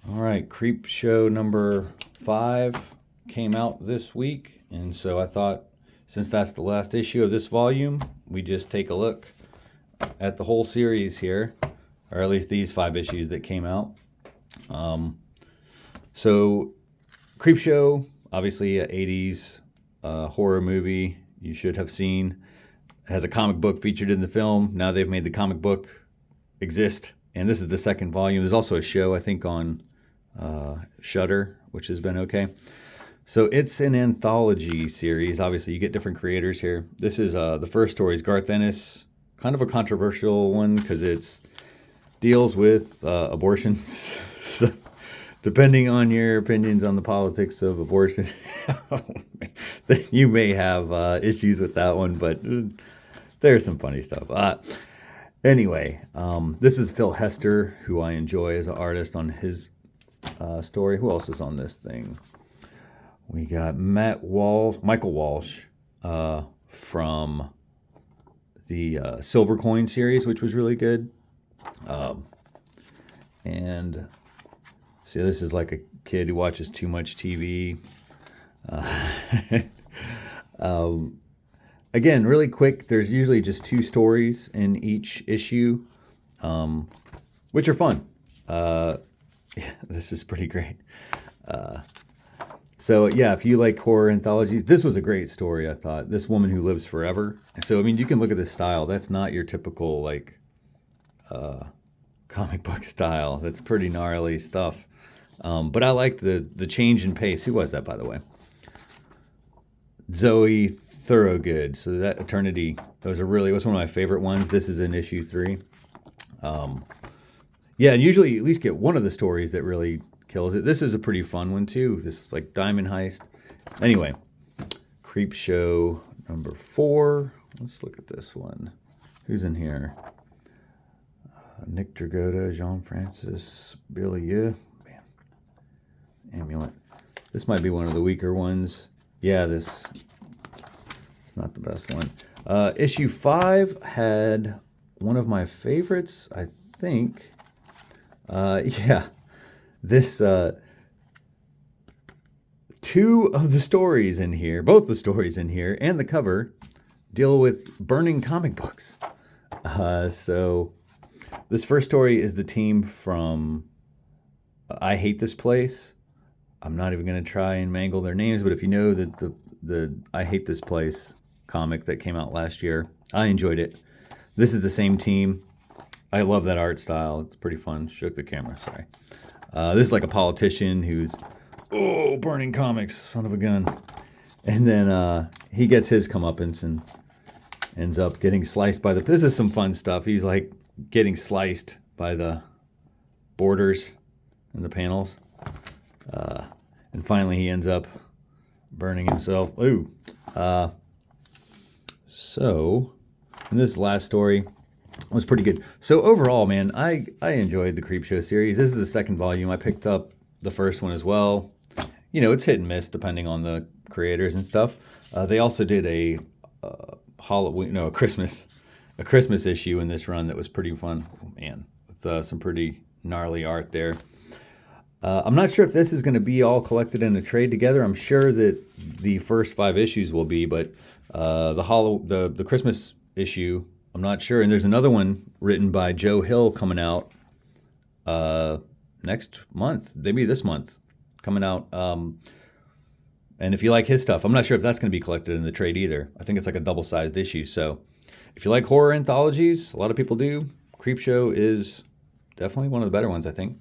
All right, Creepshow number 5 came out this week, and so I thought since that's the last issue of this volume, we just take a look at the whole series here, or at least these 5 issues that came out. So Creepshow, obviously a 80s horror movie you should have seen. It has a comic book featured in the film. Now they've made the comic book exist, and this is the second volume. There's also a show, I think, on Shudder, which has been okay. So it's an anthology series. Obviously, you get different creators here. This is the first story is Garth Ennis, kind of a controversial one because it deals with abortions. So, depending on your opinions on the politics of abortion, you may have issues with that one, but there's some funny stuff. Anyway, this is Phil Hester, who I enjoy as an artist on his story. Who else is on this thing? We got Michael Walsh from the Silver Coin series, which was really good. And see, this is like a kid who watches too much TV. Again, really quick, there's usually just 2 stories in each issue, which are fun. Yeah, this is pretty great. So yeah, if you like horror anthologies, this was a great story, I thought. This Woman Who Lives Forever. So, I mean, you can look at this style. That's not your typical, like, comic book style. That's pretty gnarly stuff. But I liked the change in pace. Who was that, by the way? Zoe Thorogood. So that Eternity, that was was one of my favorite ones. This is in issue 3. Yeah, and usually you at least get one of the stories that really kills it. This is a pretty fun one too. This is like Diamond Heist. Anyway, Creepshow number 4. Let's look at this one. Who's in here? Nick Dragotta, Jean-Francis Beaulieu. Man. Amulet. This might be one of the weaker ones. Yeah, it's not the best one. Issue 5 had one of my favorites, I think. Yeah, this 2 of the stories in here, both the stories in here and the cover, deal with burning comic books. So this first story is the team from I Hate This Place. I'm not even going to try and mangle their names, but if you know that the I Hate This Place comic that came out last year, I enjoyed it. This is the same team. I love that art style. It's pretty fun. Shook the camera, sorry. This is like a politician who's, burning comics, son of a gun. And then he gets his comeuppance and ends up getting sliced by this is some fun stuff. He's like getting sliced by the borders and the panels. And finally he ends up burning himself. So, in this last story, was pretty good. So overall, man, I enjoyed the Creepshow series. This is the second volume. I picked up the first one as well. You know, it's hit and miss depending on the creators and stuff. They also did a Christmas issue in this run that was pretty fun. Oh, man, with some pretty gnarly art there. I'm not sure if this is going to be all collected in a trade together. I'm sure that the first 5 issues will be, but the Christmas issue, I'm not sure. And there's another one written by Joe Hill coming out next month, maybe this month, coming out. And if you like his stuff, I'm not sure if that's going to be collected in the trade either. I think it's like a double-sized issue. So if you like horror anthologies, a lot of people do, Creepshow is definitely one of the better ones, I think.